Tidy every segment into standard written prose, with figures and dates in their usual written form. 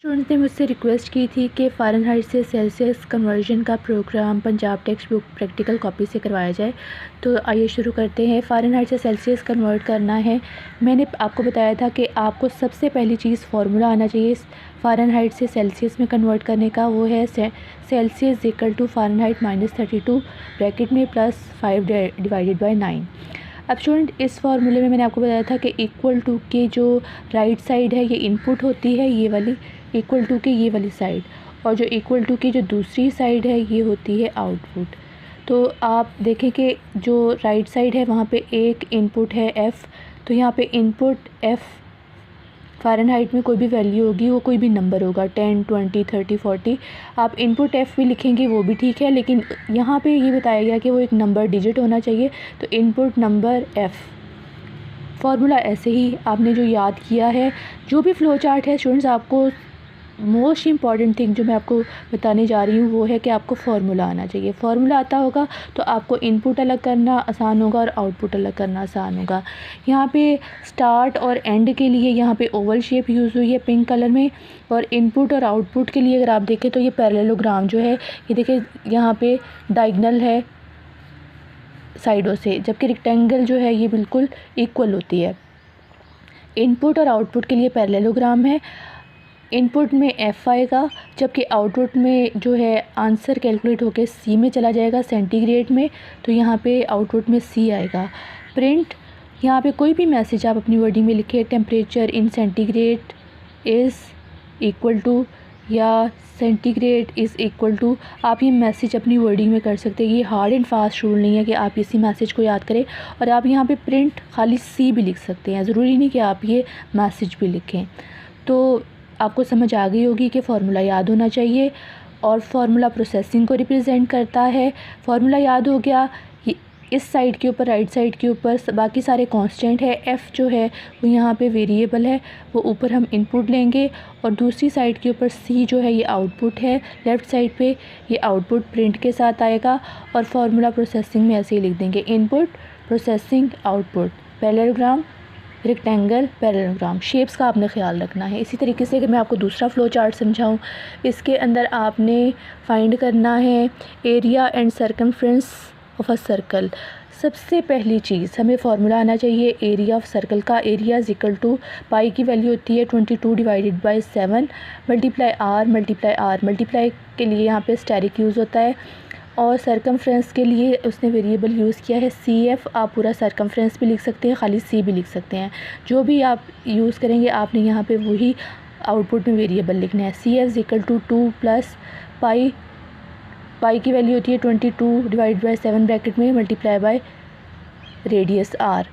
Students ने मुझसे request की थी कि फ़ारेनहाइट से सेल्सियस कन्वर्जन का program Punjab text book practical copy से करवाया जाए। तो आइए शुरू करते हैं। फ़ारेनहाइट से सेल्सियस कन्वर्ट करना है। मैंने आपको बताया था कि आपको सबसे पहली चीज़ फार्मूला आना चाहिए फ़ारेनहाइट से सेल्सियस में कन्वर्ट करने का। वो है Celsius equal to Fahrenheit -32 bracket में +5 डिवाइडेड बाय 9। अब स्टूडेंट इस फार्मूले में मैंने आपको बताया था कि इक्वल टू के जो राइट साइड है ये इनपुट होती है, ये वाली इक्वल टू के ये वाली साइड, और जो इक्वल टू की जो दूसरी साइड है ये होती है आउटपुट। तो आप देखें कि जो राइट साइड है वहाँ पे एक इनपुट है एफ़, तो यहाँ पे इनपुट एफ़ फ़ारेनहाइट में कोई भी वैल्यू होगी, वो कोई भी नंबर होगा 10, 20, 30, 40। आप इनपुट एफ़ भी लिखेंगे वो भी ठीक है, लेकिन यहाँ पे ये बताया गया कि वो एक नंबर डिजिट होना चाहिए, तो इनपुट नंबर एफ़। फार्मूला ऐसे ही आपने जो याद किया है, जो भी फ़्लो चार्ट है स्टूडेंट्स, आपको मोस्ट इम्पॉर्टेंट थिंग जो मैं आपको बताने जा रही हूँ वो है कि आपको फार्मूला आना चाहिए। फार्मूला आता होगा तो आपको इनपुट अलग करना आसान होगा और आउटपुट अलग करना आसान होगा। यहाँ पे स्टार्ट और एंड के लिए यहाँ पे ओवल शेप यूज़ हुई है पिंक कलर में, और इनपुट और आउटपुट के लिए अगर आप देखें तो ये पैरेललोग्राम जो है ये देखिए यहाँ पे डायगोनल है साइडों से, जबकि रेक्टेंगल जो है ये बिल्कुल इक्वल होती है। इनपुट और आउटपुट के लिए पैरेललोग्राम है। इनपुट में एफ़ आएगा, जबकि आउटपुट में जो है आंसर कैलकुलेट होकर सी में चला जाएगा सेंटीग्रेड में, तो यहाँ पे आउटपुट में सी आएगा। प्रिंट, यहाँ पे कोई भी मैसेज आप अपनी वर्डिंग में लिखें, temperature in centigrade is equal to या सेंटीग्रेड इज़ इक्वल टू, आप ये मैसेज अपनी वर्डिंग में कर सकते हैं। ये हार्ड एंड फास्ट रूल नहीं है कि आप इसी मैसेज को याद करें, और आप यहाँ पे प्रिंट खाली सी भी लिख सकते हैं, ज़रूरी नहीं कि आप ये मैसेज भी लिखें। तो आपको समझ आ गई होगी कि फार्मूला याद होना चाहिए, और फार्मूला प्रोसेसिंग को रिप्रेजेंट करता है। फार्मूला याद हो गया, इस साइड के ऊपर राइट साइड के ऊपर बाकी सारे कांस्टेंट है। एफ़ जो है वो यहाँ पे वेरिएबल है, वो ऊपर हम इनपुट लेंगे, और दूसरी साइड के ऊपर सी जो है ये आउटपुट है। लेफ़्ट साइड पे ये आउटपुट प्रिंट के साथ आएगा, और फार्मूला प्रोसेसिंग में ऐसे ही लिख देंगे input processing output, parallelogram rectangle parallelogram. Shapes का आपने ख्याल रखना है। इसी तरीके से अगर मैं आपको दूसरा फ़्लो चार्ट समझाऊँ, इसके अंदर आपने फाइंड करना है area and circumference of a circle. सबसे पहली चीज़ हमें फार्मूला आना चाहिए एरिया ऑफ सर्कल का। Area is equal to pi की वैल्यू होती है 22 divided by 7 multiply R multiply R. Multiply के लिए यहाँ पे स्टेरिक यूज़ होता है, और सर्कमफ्रेंस के लिए उसने वेरिएबल यूज़ किया है सी एफ़। आप पूरा सर्कमफ्रेंस भी लिख सकते हैं, खाली सी भी लिख सकते हैं, जो भी आप यूज़ करेंगे आपने यहाँ पे वही आउटपुट में वेरिएबल लिखना है। C F equal to 2 plus pi, pi की वैल्यू होती है 22 डिवाइड बाई 7 ब्रैकेट में मल्टीप्लाई बाय रेडियस आर,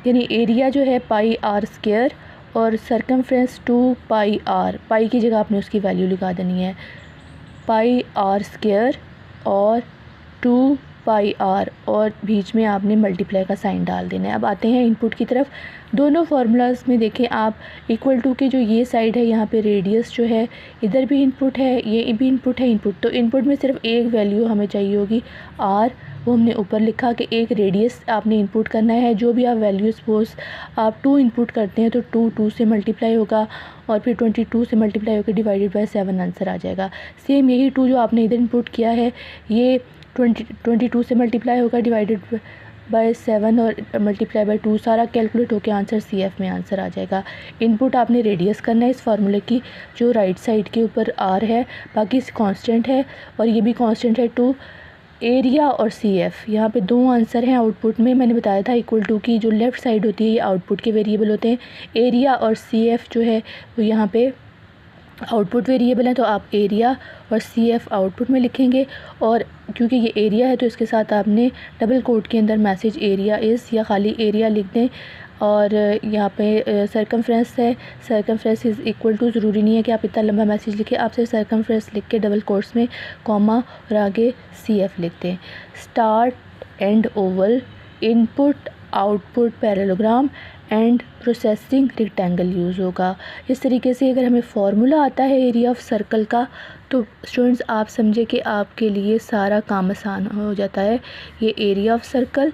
यानी एरिया जो है पाई आर स्क्वायर, और सर्कमफ्रेंस 2 पाई आर। पाई की जगह आपने उसकी वैल्यू लिखा देनी है पाई आर स्क्वायर और 2 पाई आर, और बीच में आपने मल्टीप्लाई का साइन डाल देना है। अब आते हैं इनपुट की तरफ। दोनों फार्मूलाज में देखें आप, इक्वल टू के जो ये साइड है यहाँ पे रेडियस जो है, इधर भी इनपुट है, ये भी इनपुट है। इनपुट तो इनपुट में सिर्फ एक वैल्यू हमें चाहिए होगी आर, वो हमने ऊपर लिखा कि एक रेडियस आपने इनपुट करना है। जो भी आप वैल्यू सपोज आप 2 इनपुट करते हैं तो 2 से मल्टीप्लाई होगा, और फिर 22 से मल्टीप्लाई होकर डिवाइडेड बाय 7 आंसर आ जाएगा। सेम यही 2 जो आपने इधर इनपुट किया है ये 22 से मल्टीप्लाई होगा डिवाइडेड बाय 7 और मल्टीप्लाई बाय 2, सारा कैलकुलेट होकर आंसर सी एफ़ में आंसर आ जाएगा। इनपुट आपने रेडियस करना है इस फार्मूले की, जो राइट साइड के ऊपर आर है, बाकी कांस्टेंट है, और ये भी कांस्टेंट है 2। एरिया और सी एफ़, यहाँ पे 2 आंसर हैं आउटपुट में। मैंने बताया था इक्वल टू की जो लेफ़्ट साइड होती है ये आउटपुट के वेरिएबल होते हैं। एरिया और सी एफ़ जो है वो यहाँ पे आउटपुट वेरिएबल है, तो आप एरिया और सी एफ़ आउटपुट में लिखेंगे, और क्योंकि ये एरिया है तो इसके साथ आपने डबल कोट के अंदर मैसेज एरिया इज़ या खाली एरिया लिख दें। और यहाँ पे सर्कमफ्रेंस है, सर्कमफ्रेंस इज़ इक्वल टू, ज़रूरी नहीं है कि आप इतना लंबा मैसेज लिखें, आप सिर्फ सर्कमफ्रेंस लिख के डबल कोट्स में कॉमा और आगे सी एफ़ लिख दें। Start and Oval, input output parallelogram and processing rectangle use होगा। इस तरीके से अगर हमें फार्मूला आता है एरिया ऑफ सर्कल का, तो स्टूडेंट्स आप समझे कि आपके लिए सारा काम आसान हो जाता है। ये एरिया ऑफ सर्कल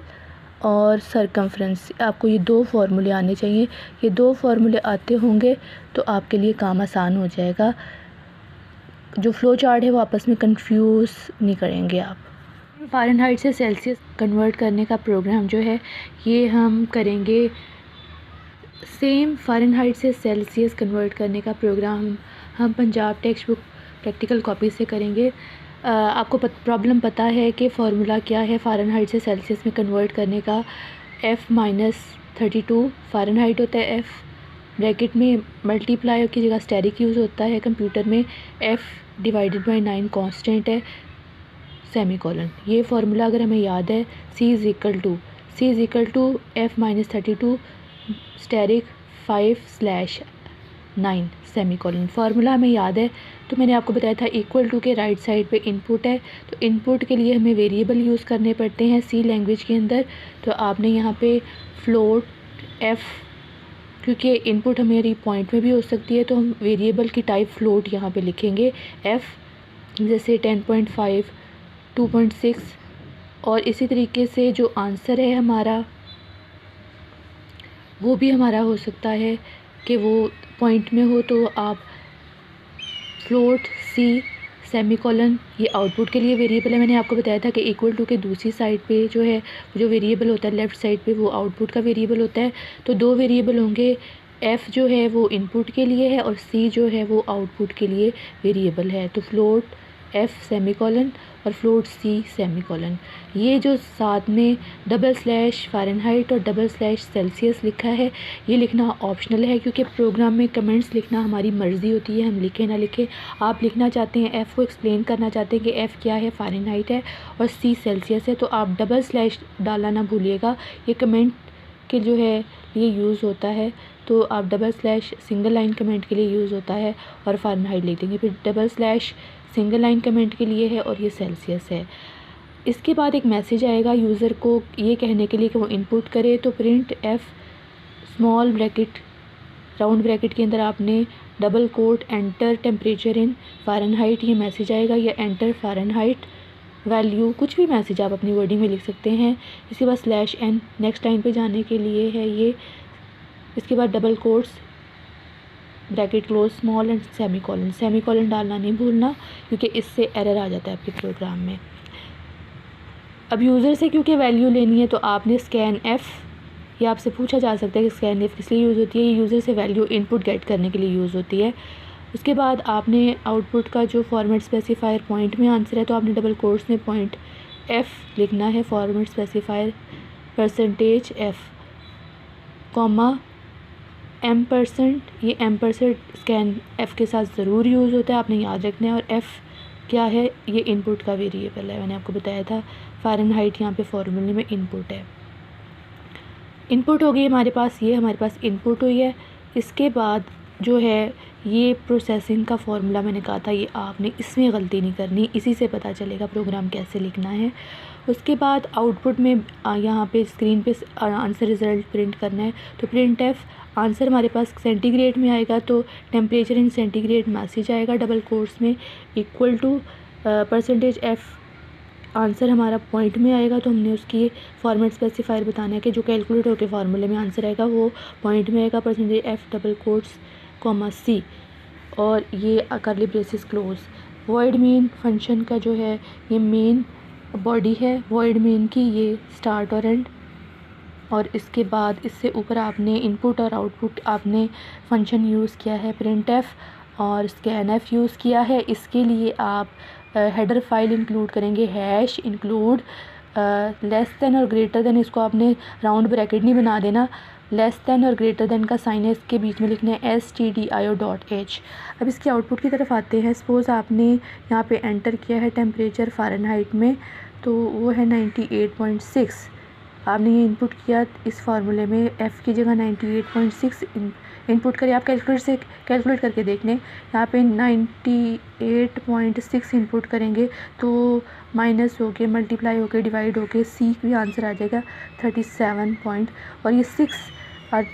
और सरकमफ्रेंस, आपको ये 2 फार्मूले आने चाहिए। ये 2 फार्मूले आते होंगे तो आपके लिए काम आसान हो जाएगा। जो फ़्लो चार्ट है वो आपस में कंफ्यूज नहीं करेंगे आप। फ़ारेनहाइट से सेल्सियस कन्वर्ट करने का प्रोग्राम जो है ये हम करेंगे। सेम फ़ारेनहाइट से सेल्सियस कन्वर्ट करने का प्रोग्राम हम Punjab text book practical copy से करेंगे। आपको प्रॉब्लम पता है कि फ़ॉर्मूला क्या है फ़ारेनहाइट से सेल्सियस में कन्वर्ट करने का। F-32 फ़ारेनहाइट होता है। F ब्रैकेट में मल्टीप्लाई की जगह स्टेरिक यूज़ होता है कंप्यूटर में। F/9 कांस्टेंट है, सेमीकोलन। ये फार्मूला अगर हमें याद है, C is equal to F-32 asterisk 5/9 semicolon. Formula हमें याद है तो मैंने आपको बताया था इक्वल टू के राइट साइड पे इनपुट है, तो इनपुट के लिए हमें वेरिएबल यूज़ करने पड़ते हैं सी लैंग्वेज के अंदर। तो आपने यहाँ पे फ्लोट F, क्योंकि इनपुट हमारी पॉइंट में भी हो सकती है तो हम वेरिएबल की टाइप फ्लोट यहाँ पे लिखेंगे। F जैसे 10.5, 2.6, और इसी तरीके से जो आंसर है हमारा वो भी हमारा हो सकता है कि वो पॉइंट में हो, तो आप फ्लोट C सेमीकोलन, ये आउटपुट के लिए वेरिएबल है। मैंने आपको बताया था कि इक्वल टू के दूसरी साइड पे जो है जो वेरिएबल होता है लेफ़्ट साइड पे वो आउटपुट का वेरिएबल होता है। तो 2 वेरिएबल होंगे, F जो है वो इनपुट के लिए है और C जो है वो आउटपुट के लिए वेरिएबल है। तो फ्लोट F सेमीकोलन और फ्लोट C सेमीकोलन। ये जो साथ में डबल स्लैश फ़ारेनहाइट और डबल स्लैश सेल्सियस लिखा है ये लिखना ऑप्शनल है, क्योंकि प्रोग्राम में कमेंट्स लिखना हमारी मर्ज़ी होती है, हम लिखें ना लिखें। आप लिखना चाहते हैं, F को एक्सप्लेन करना चाहते हैं कि F क्या है, फ़ारेनहाइट है और C सेल्सियस है, तो आप डबल स्लैश डालना ना भूलिएगा। ये कमेंट के जो है ये यूज़ होता है, तो आप double slash single line comment के लिए यूज़ होता है और फ़ारेनहाइट लिख देंगे। फिर double slash single line comment के लिए है और ये सेल्सियस है। इसके बाद एक मैसेज आएगा यूज़र को ये कहने के लिए कि वो इनपुट करे, तो print F small bracket round bracket के अंदर आपने double quote enter temperature in Fahrenheit, ये मैसेज आएगा, या एंटर फ़ारेनहाइट वैल्यू, कुछ भी मैसेज आप अपनी वर्डिंग में लिख सकते हैं। इसके बाद /n नेक्स्ट लाइन पे जाने के लिए है ये। इसके बाद double quotes bracket close small and semicolon. Semicolon डालना नहीं भूलना, क्योंकि इससे एरर आ जाता है आपके प्रोग्राम में। अब यूज़र से क्योंकि वैल्यू लेनी है तो आपने स्कैन F, ये आपसे पूछा जा सकता है कि स्कैन F किस लिए यूज़ होती है। ये यूज़र से वैल्यू इनपुट गेट करने के लिए यूज़ होती है। उसके बाद आपने आउटपुट का जो फॉर्मेट स्पेसिफायर पॉइंट में आंसर है तो आपने डबल कोट्स में पॉइंट F लिखना है, फॉर्मेट स्पेसिफायर %F कॉमा %, ये %, स्कैन F के साथ ज़रूर यूज़ होता है, आपने याद रखना है। और F क्या है, ये इनपुट का वेरिएबल है, मैंने आपको बताया था। फ़ारेनहाइट यहाँ पे फॉर्मूले में इनपुट है। इनपुट हो गई हमारे पास, ये हमारे पास इनपुट हुई है। इसके बाद जो है ये प्रोसेसिंग का फार्मूला मैंने कहा था, ये आपने इसमें गलती नहीं करनी, इसी से पता चलेगा प्रोग्राम कैसे लिखना है। उसके बाद आउटपुट में यहाँ पे स्क्रीन पे आंसर रिज़ल्ट प्रिंट करना है, तो प्रिंट F आंसर हमारे पास सेंटीग्रेड में आएगा तो टेम्परेचर इन सेंटीग्रेड मैसेज आएगा डबल कोट्स में, इक्वल टू %F आंसर हमारा पॉइंट में आएगा, तो हमने उसकी फॉर्मेट स्पेसिफायर बताना है कि जो कैलकुलेट होकर फार्मूले में आंसर आएगा वो पॉइंट में आएगा, %F double quotes comma C, और ये करली braces close. Void main function का जो है ये मेन बॉडी है, वॉइड मेन की ये स्टार्ट और एंड, और इसके बाद इससे ऊपर आपने इनपुट और आउटपुट आपने फंक्शन यूज़ किया है प्रिंट F और स्कैन F यूज़ किया है। इसके लिए आप हेडर फाइल इंक्लूड करेंगे, हैश इंक्लूड लेस देन और ग्रेटर देन, इसको आपने राउंड ब्रैकेट नहीं बना देना, लेस देन और ग्रेटर देन का साइन है इसके बीच में लिखना है stdio.h। अब इसके आउटपुट की तरफ आते हैं। सपोज़ आपने यहाँ पे एंटर किया है टेम्परेचर फ़ारेनहाइट में, तो वो है 98.6। आपने ये इनपुट किया इस फार्मूले में, F की जगह 98.6 इनपुट करिए। आप कैलकुलेट करके देख लें, यहाँ पे 98.6 इनपुट करेंगे तो माइनस होके मल्टीप्लाई होके डिवाइड होके C भी आंसर आ जाएगा 37 पॉइंट, और ये 6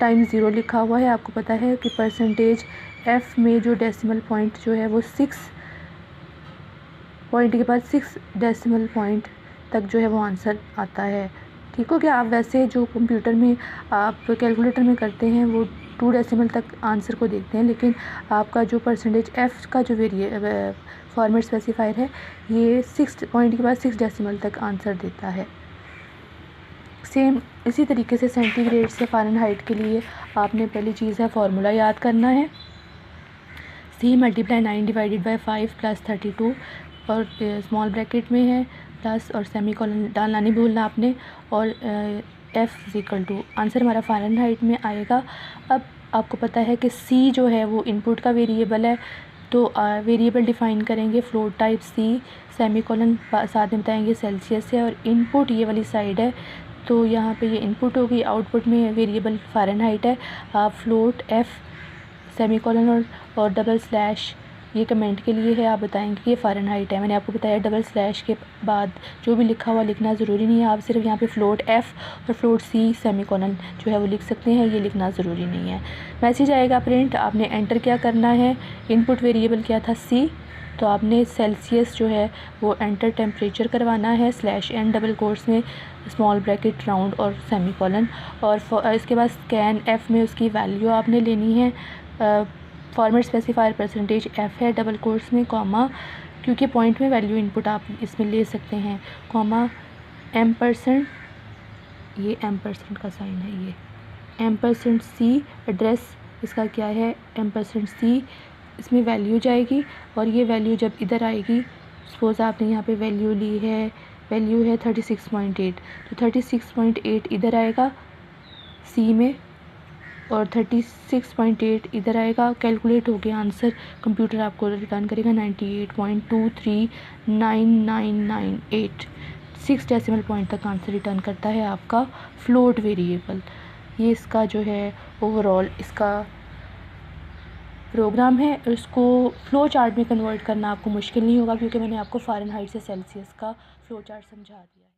टाइम 0 लिखा हुआ है। आपको पता है कि %F में जो डेसिमल पॉइंट जो है वो 6 पॉइंट के बाद 6 डेसिमल पॉइंट तक जो है वो आंसर आता है। ठीक हो गया। आप वैसे जो कंप्यूटर में आप कैलकुलेटर में करते हैं वो 2 डेसिमल तक आंसर को देखते हैं, लेकिन आपका जो परसेंटेज एफ़ का जो फॉर्मेट स्पेसिफायर है ये 6 पॉइंट के बाद 6 डेसिमल तक आंसर देता है। सेम इसी तरीके से सेंटीग्रेड से फ़ारेनहाइट के लिए आपने पहली चीज़ है फार्मूला याद करना है। C × 9 / 5 + 32 और स्मॉल ब्रैकेट में है प्लस और सेमीकोलन डालना नहीं भूलना आपने। और F = आंसर हमारा फ़ारेनहाइट में आएगा। अब आपको पता है कि C जो है वो इनपुट का वेरिएबल है, तो वेरिएबल डिफ़ाइन करेंगे फ्लोट टाइप C, सेमीकोलन साथ में बताएंगे सेल्सियस है और इनपुट ये वाली साइड है, तो यहाँ पे ये इनपुट होगी, आउटपुट में वेरिएबल फ़ारेनहाइट है। आप फ्लोट F सेमीकोलन और डबल स्लैश ये कमेंट के लिए है, आप बताएंगे कि ये फ़ारेनहाइट है। मैंने आपको बताया डबल स्लैश के बाद जो भी लिखा हुआ लिखना ज़रूरी नहीं है, आप सिर्फ यहाँ पे फ्लोट F और फ्लोट C सेमीकोलन जो है वो लिख सकते हैं, ये लिखना ज़रूरी नहीं है। मैसेज आएगा प्रिंट, आपने एंटर क्या करना है, इनपुट वेरिएबल क्या था C, तो आपने सेल्सियस जो है वो एंटर टेम्परेचर करवाना है, /n डबल कोट्स में स्मॉल ब्रैकेट राउंड और सेमीकोलन, और इसके बाद स्कैन F में उसकी वैल्यू आपने लेनी है। फॉर्मेट स्पेसिफायर परसेंटेज F है डबल कोट्स में, कॉमा, क्योंकि पॉइंट में वैल्यू इनपुट आप इसमें ले सकते हैं, कॉमा %, ये % का साइन है, ये %C एड्रेस इसका क्या है %C, इसमें वैल्यू जाएगी और ये वैल्यू जब इधर आएगी, सपोज़ आपने यहाँ पे वैल्यू ली है, वैल्यू है 36.8, तो 36.8 इधर आएगा C में और 36.8 इधर आएगा। कैलकुलेट हो गया आंसर, कंप्यूटर आपको रिटर्न करेगा 98.239998, 6 डेसिमल पॉइंट तक आंसर रिटर्न करता है आपका फ्लोट वेरिएबल। ये इसका जो है ओवरऑल इसका प्रोग्राम है। इसको फ़्लो चार्ट में कन्वर्ट करना आपको मुश्किल नहीं होगा, क्योंकि मैंने आपको फ़ारेनहाइट से सेल्सियस का फ़्लो चार्ट समझा दिया है।